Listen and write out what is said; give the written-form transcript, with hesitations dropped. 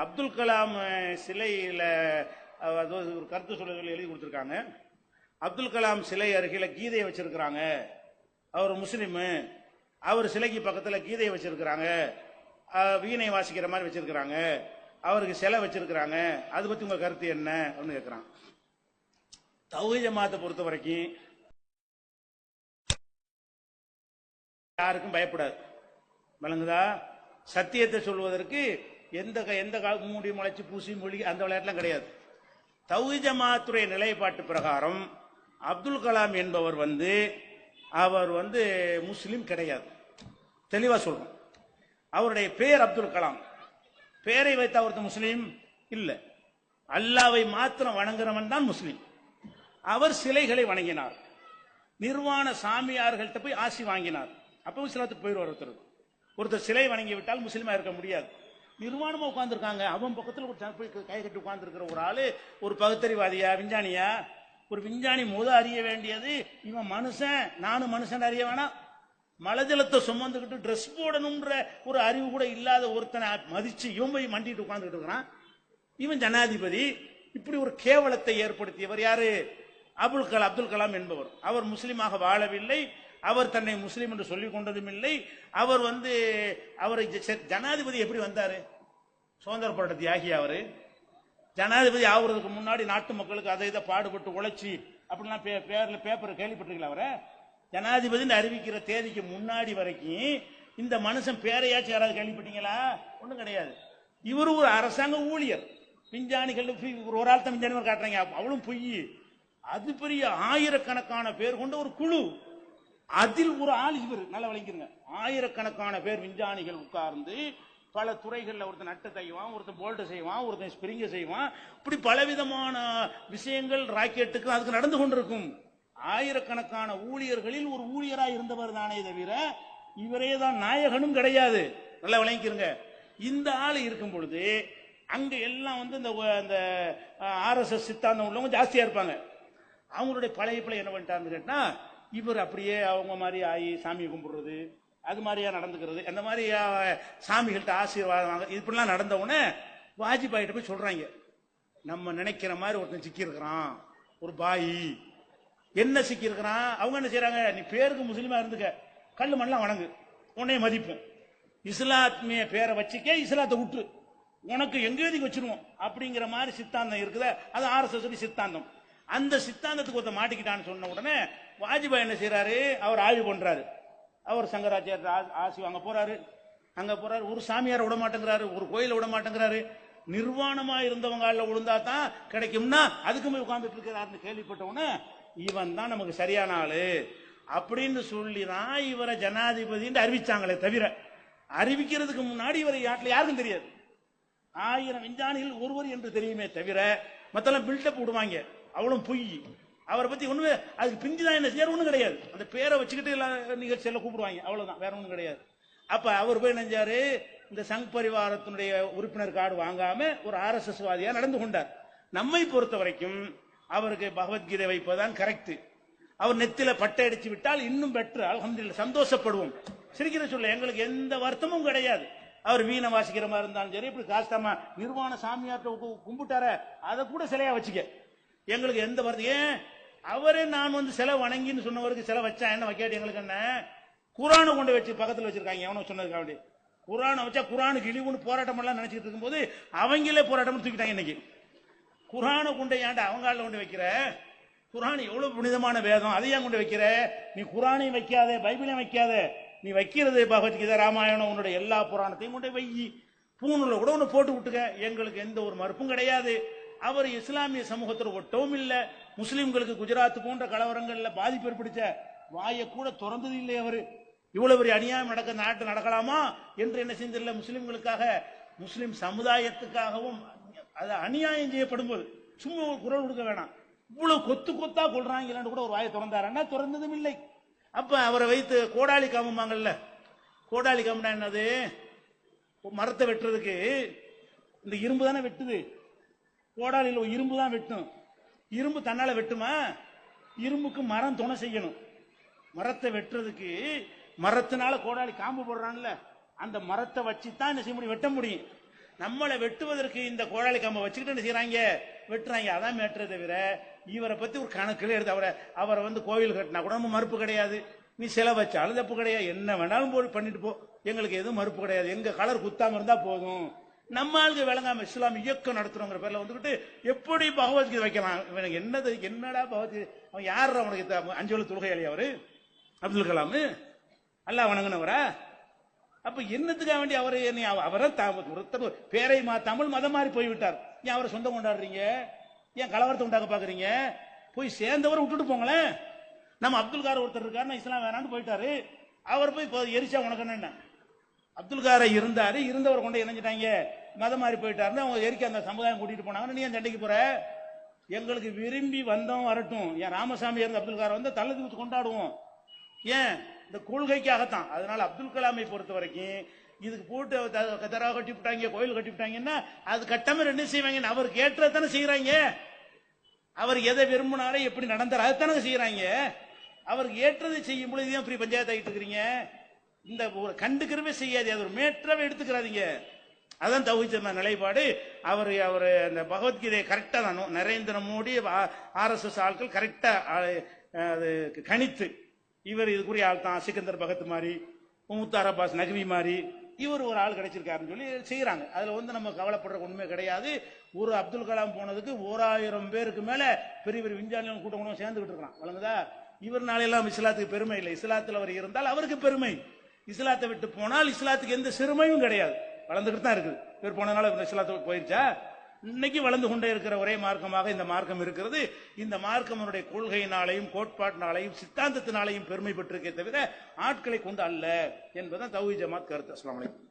அப்துல் கலாம் சிலையில ஒரு கருத்து சொல்ல எழுதி கொடுத்துருக்காங்க. அப்துல் கலாம் சிலை அருகில் கீதையை வச்சிருக்கிறாங்க. அவர் முஸ்லீமு, அவர் சிலைக்கு பக்கத்தில் கீதையை வச்சிருக்கிறாங்க, வீணை வாசிக்கிற மாதிரி வச்சிருக்கிறாங்க, அவருக்கு சிலை வச்சிருக்கிறாங்க. அதை பத்தி உங்க கருத்து என்ன அப்படின்னு கேட்கிறான். தௌஹீத் ஜமாத்தை பொறுத்த வரைக்கும் யாருக்கும் பயப்படாது, விளங்குதா? சத்தியத்தை சொல்வதற்கு எந்த மூடி முளைச்சு பூசி மொழி அந்த விளையாட்டுலாம் கிடையாது. தௌஹீத் ஜமாத்துடைய நிலைப்பாட்டு பிரகாரம் அப்துல் கலாம் என்பவர் அவர் முஸ்லீம் கிடையாது. தெளிவா சொல்றோம். அவருடைய பேர் அப்துல் கலாம், பேரை வைத்த ஒருத்தர் முஸ்லீம் இல்ல. அல்லாவை மாத்திரம் வணங்குறவன் தான் முஸ்லீம். அவர் சிலைகளை வணங்கினார், நிர்வாண சாமியார்கள்ட்ட போய் ஆசி வாங்கினார். அப்போ இஸ்லாத்துக்கு போயிடுவார். ஒருத்தர் சிலை வணங்கி விட்டால் முஸ்லீமா இருக்க முடியாது. நிர்வாணமா உட்கார்ந்துருக்காங்க, அவன் பக்கத்தில் போய் கை கட்டி உட்கார்ந்து இருக்கிற ஒரு ஆளு ஒரு பகுத்தறிவாதியா, விஞ்ஞானியா? ஒரு விஞ்ஞானி அறிய வேண்டியது இவன் மனுஷன், நானும் மனுஷன் அறிய வேணாம். மலஜலத்தை சுமந்துக்கிட்டு ட்ரெஸ் போடணும்ன்ற ஒரு அறிவு கூட இல்லாத ஒருத்தனை மதிச்சு இவன் போய் மண்டிட்டு உட்கார்ந்துட்டு இருக்கிறான். இவன் ஜனாதிபதி. இப்படி ஒரு கேவலத்தை ஏற்படுத்தியவர் யாரு? அப்துல் கலாம் என்பவர். அவர் முஸ்லீமாக வாழவில்லை, அவர் தன்னை முஸ்லீம் என்று சொல்லிக் கொண்டதும் இல்லை. அவர் அவரை ஜனாதிபதி எப்படி வந்தாரு? சுதந்திர போராட்ட தியாகி. அவரு ஜனாதிபதி ஆகுறதுக்கு முன்னாடி நாட்டு மக்களுக்கு அதை இதை பாடுபட்டு உழைச்சி அப்படிலாம் பேப்பர் கேள்விப்பட்டிருக்கீங்களா? அவரை ஜனாதிபதி அறிவிக்கிற தேதிக்கு முன்னாடி வரைக்கும் இந்த மனுஷன் பேரையாச்சும் யாராவது கேள்விப்பட்டீங்களா? ஒண்ணும் கிடையாது. இவரு ஒரு அரசாங்க ஊழியர். விஞ்ஞானிகள் ஒரு ஆள் தான் விஞ்ஞானி காட்டுறாங்க, அவ்வளவு பொய். அது பெரிய ஆயிரக்கணக்கான பேர் கொண்ட ஒரு குழு, அதில் ஒரு ஆள் இவர். நல்லா விளங்கிருங்க. ஆயிரக்கணக்கான பேர் விஞ்ஞானிகள் உட்கார்ந்து பல துறைகளில் ஒருத்தன் நட்டை செய்வான், ஒருத்தன் போல்ட் செய்வான், ஒருத்தன் ஸ்பிரிங்க செய்வான். இப்படி பலவிதமான விஷயங்கள் ராக்கெட்டுக்கு அதுக்கு நடந்து கொண்டிருக்கும். ஆயிரக்கணக்கான ஊழியர்களில் ஒரு ஊழியராக இருந்தவர் தானே தவிர இவரே தான் நாயகனும் கிடையாது. நல்லா விளங்கிருங்க. இந்த ஆள் இருக்கும் பொழுது அங்க எல்லாம் இந்த RSS சித்தாந்தம் உள்ளவங்க ஜாஸ்தியா இருப்பாங்க. அவங்களுடைய பழைய என்ன பண்ணிட்டாருன்னு கேட்டா, இவர் அப்படியே அவங்க மாதிரி ஆகி சாமியை கும்பிடுறது, அது மாதிரியா நடந்துக்கிறது, அந்த மாதிரி சாமிகள்கிட்ட ஆசீர்வாதம் வாங்க, இப்படிலாம் நடந்த உடனே வாஜ்பாயிட்ட போய் சொல்றாங்க, நம்ம நினைக்கிற மாதிரி ஒருத்தன் சிக்கி இருக்கிறான், ஒரு பாய் என்ன சிக்கி இருக்கிறான். அவங்க என்ன செய்யறாங்க, நீ பேருக்கு முஸ்லீமா இருந்துக்க, கல்லு மண்ணெல்லாம் வணங்கு, உன்னைய மதிப்போம், இஸ்லாத்மிய பேரை வச்சுக்க, இஸ்லாத்தை விட்டு உனக்கு எங்கேயும் வச்சிருவோம் அப்படிங்கிற மாதிரி சித்தாந்தம் இருக்குது. அது RSS சித்தாந்தம். அந்த சித்தாந்தத்துக்கு ஒருத்த மாட்டிக்கிட்டான்னு சொன்ன உடனே வாஜ்பாய் என்ன செய்யறாரு, அவர் ஆய்வு பண்றாரு. அவர் சங்கராச்சாரிய ஆசி வாங்க போறாரு. அங்க போறாரு, ஒரு சாமியார விட மாட்டேங்கிறாரு, ஒரு கோயில விட மாட்டேங்கிறாரு. நிர்வாணமா இருந்தவங்க விழுந்தா தான் கிடைக்கும்னா அதுக்குமே உட்கார்ந்துட்டு இருக்கிறாருன்னு கேள்விப்பட்ட உடனே இவன் தான் நமக்கு சரியான ஆளு அப்படின்னு சொல்லிதான் இவரை ஜனாதிபதி அறிவிச்சாங்களே தவிர, அறிவிக்கிறதுக்கு முன்னாடி இவரை யாருக்கும் தெரியாது. 1000 விஞ்ஞானிகள் ஒருவர் என்று தெரியுமே தவிர மத்தெல்லாம் பில்டப் விடுவாங்க. அவ்வளவு பொய். அவரை பத்தி ஒண்ணுமே அதுக்கு பிஞ்சுதான் என்ன செய்ய ஒண்ணும் கிடையாது. அந்த பேரை வச்சுக்கிட்டு எல்லா நிகழ்ச்சியில கூப்பிடுவாங்க, அவ்வளவுதான், வேற ஒண்ணும் கிடையாது. அப்ப அவர் போய் நினைஞ்சாரு, இந்த சங் பரிவாரத்தினுடைய உறுப்பினர் கார்டு வாங்காம ஒரு RSS வாதியா நடந்து கொண்டார். நம்மை பொறுத்த வரைக்கும் அவருக்கு பகவத்கீதை வைப்பதுதான் கரெக்ட். அவர் நெத்தில பட்டை அடிச்சு விட்டால் இன்னும் பெற்று, அல்ஹம்துலில்லாஹ், சந்தோஷப்படுவோம். சிரிக்கிற சொல்ல எங்களுக்கு எந்த வருத்தமும் கிடையாது. அவர் வீணை வாசிக்கிற மாதிரி இருந்தாலும் சரி, இப்படி காஸ்தாமா நிர்வாண சாமியார்ட்ட கும்பிட்டார, அதை கூட சிலையா வச்சுக்க, எங்களுக்கு எந்த வருத்தம். ஏன் அவரே நான் சிலை வணங்கின்னு சொன்னவருக்கு சிலை வச்சா என்ன, வைக்காட்டி எங்களுக்கு என்ன? குரானை கொண்டு வச்சு பக்கத்தில் வச்சிருக்காங்க. எவனோ சொன்னதுக்காக வேண்டி குரானை வச்சா குரானுக்கு இழிவுன்னு போராட்டம் எல்லாம் நினைச்சிட்டு இருக்கும்போது அவங்களே போராட்டம் தூக்கிட்டாங்க. இன்னைக்கு குரானை கொண்டு ஏன்டா அவங்க கொண்டு வைக்கிற? குரான் எவ்வளவு புனிதமான வேதம், அதையும் கொண்டு வைக்கிற? நீ குரானையும் வைக்காத, பைபிளையும் வைக்காத, நீ வைக்கிறது பகவத்கீதை, ராமாயணம், உன்னுடைய எல்லா புராணத்தையும் கொண்டு வை, பூணுல கூட ஒன்று போட்டு விட்டுக்க, எங்களுக்கு எந்த ஒரு மறுப்பும் கிடையாது. அவர் இஸ்லாமிய சமூகத்தில் ஒட்டவும் இல்லை. முஸ்லிம்களுக்கு குஜராத் போன்ற கலவரங்கள்ல பாதிப்பு ஏற்படுத்த வாயை கூட திறந்தது இல்லை. அவர் இவ்வளவு பெரிய அநியாயம் நாட்டு நடக்கலாமா என்று என்ன செஞ்சதில்லை. முஸ்லிம்களுக்காக, முஸ்லிம் சமுதாயத்துக்காகவும் அது அநியாயம் செய்யப்படும் போது சும்மா குரல் கொடுக்க வேணாம். இவ்வளவு கொத்து கொத்தா கொள்றாங்கன்னு கூட ஒரு வாயை திறந்தாருன்னா திறந்ததும் இல்லை. அப்ப அவரை வைத்து கோடாலி காமுமாங்கல்ல, கோடாலி காமுனா என்னது? மரத்தை வெட்டுறதுக்கு இந்த இரும்பு தானே வெட்டுது, கோடாலியில் இரும்பு தான் வெட்டும். இரும்பு தன்னால வெட்டுமா? இரும்புக்கு மரம் துணை செய்யணும். மரத்தை வெட்டுறதுக்கு மரத்தினால கோடாலி காம்பு போடுறான்ல, அந்த மரத்தை வச்சு தான் என்ன செய்ய முடியும், வெட்ட முடியும். நம்மளை வெட்டுவதற்கு இந்த கோடாளி கம்பை வச்சுக்கிட்டு என்ன செய்யறாங்க, வெட்டுறாங்க. அதான் மேட்டரை தவிர இவரை பத்தி ஒரு கணக்கில் எடுத்து அவரை வந்து கோவில் கட்டினா கூட நம்ம மறுப்பு கிடையாது. நீ சிலை வச்சாலும் தப்பு கிடையாது, என்ன வேணாலும் போய் பண்ணிட்டு போ, எங்களுக்கு எதுவும் மறுப்பு கிடையாது. எங்க கலர் குத்தாம இருந்தா போதும். நம்ம ஆளுக்கு விளங்காம இஸ்லாம் இயக்கம் நடத்துறோங்கிற பேர்ல வந்துகிட்டு எப்படி பகவத்கீதை வைக்கலாம்? இவனுக்கு என்னடா பகவத்கீதை? அவன் யார் அவனுக்கு 5 தொழுகையாளி? அவரு அப்துல் கலாம் அல்லாஹ் வணங்கினவரா? அப்ப என்னத்துக்காக வேண்டி அவரை பேரை மாத்தாமல் மதம் மாறி போய்விட்டார். ஏன் அவரை சொந்தம் கொண்டாடுறீங்க? ஏன் கலவரத்தை உண்டாக்க பாக்குறீங்க? போய் சேர்ந்தவரை விட்டுட்டு போங்களேன். நம்ம அப்துல் கார் ஒருத்தர் இருக்காரு, இஸ்லாம் வேணான்னு போயிட்டாரு. அவர் போய் எரிச்சா உனக்கு என்ன? அப்துல் காரை இருந்தவர் கொண்டு இணைஞ்சிட்டாங்க, மதம் மாறி போயிட்டாருன்னு அவங்க எரிக்க அந்த சமுதாயம் கூட்டிட்டு போனாங்க. நீ ஏன் சண்டைக்கு போற? எங்களுக்கு விரும்பி வந்தோம் வரட்டும். ஏன் ராமசாமி இருந்த அப்துல் காரை வந்து தள்ளி ஊத்து கொண்டாடுவோம். ஏன்? இந்த கொள்கைக்காகத்தான். அதனால அப்துல் கலாமை பொறுத்த வரைக்கும் இதுக்கு போட்டு தரா கட்டி விட்டாங்க, கோயில் கட்டி விட்டாங்கன்னா அது கட்டாம என்ன செய்வாங்க? அவர் கேட்டதானே செய்யறாங்க. அவர் எதை விரும்பினாலும் எப்படி நடந்தார் அதுதானே செய்யறாங்க. அவருக்கு ஏற்றதை செய்யும் பொழுது இப்படி பஞ்சாயத்து ஆகிட்டு இருக்கிறீங்க. இந்த கண்டுக்கிறவே செய்யாது, அது ஒரு மேட்டராவே எடுத்துக்கிறாதீங்க. அதான் தௌஹீத் ஜமாத் நிலைப்பாடு. அவர் அந்த பகவத்கீதையை கரெக்டா தான் நரேந்திர மோடி RSS ஆட்கள் கரெக்டா அது கணித்து இவர் இதுக்குரிய ஆள் தான், சிக்கந்தர் பகத் மாதிரி, முத்தார் அப்பாஸ் நக்வி மாதிரி இவர் ஒரு ஆள் கிடைச்சிருக்காருன்னு சொல்லி செய்யறாங்க. அதுல வந்து நம்ம கவலைப்படுற உண்மை கிடையாது. ஒரு அப்துல் கலாம் போனதுக்கு 1000 பேருக்கு மேல பெரிய பெரிய விஞ்ஞானிகள் கூட்டம் சேர்ந்துகிட்டு இருக்கலாம். வழங்குதா? இவர் நாளையெல்லாம் இஸ்லாத்துக்கு பெருமை இல்லை. இஸ்லாத்தில் அவர் இருந்தால் அவருக்கு பெருமை. இஸ்லாத்தை விட்டு போனால் இஸ்லாத்துக்கு எந்த சிறுமையும் கிடையாது, வளர்ந்துகிட்டு தான் இருக்குது. இவர் போனதுனால இஸ்லாத்துக்கு போயிருச்சா? இன்னைக்கு வளர்ந்து கொண்டே இருக்கிற ஒரே மார்க்கமாக இந்த மார்க்கம் இருக்கிறது. இந்த மார்க்கம் கொள்கையினாலையும் கோட்பாட்டினாலையும் சித்தாந்தத்தினாலையும் பெருமை பெற்றிருக்கே தவிர ஆட்களை கொண்டு அல்ல என்பதுதான் தௌஹீத் ஜமாத் கருத்து. அஸ்ஸலாமு அலைக்கும்.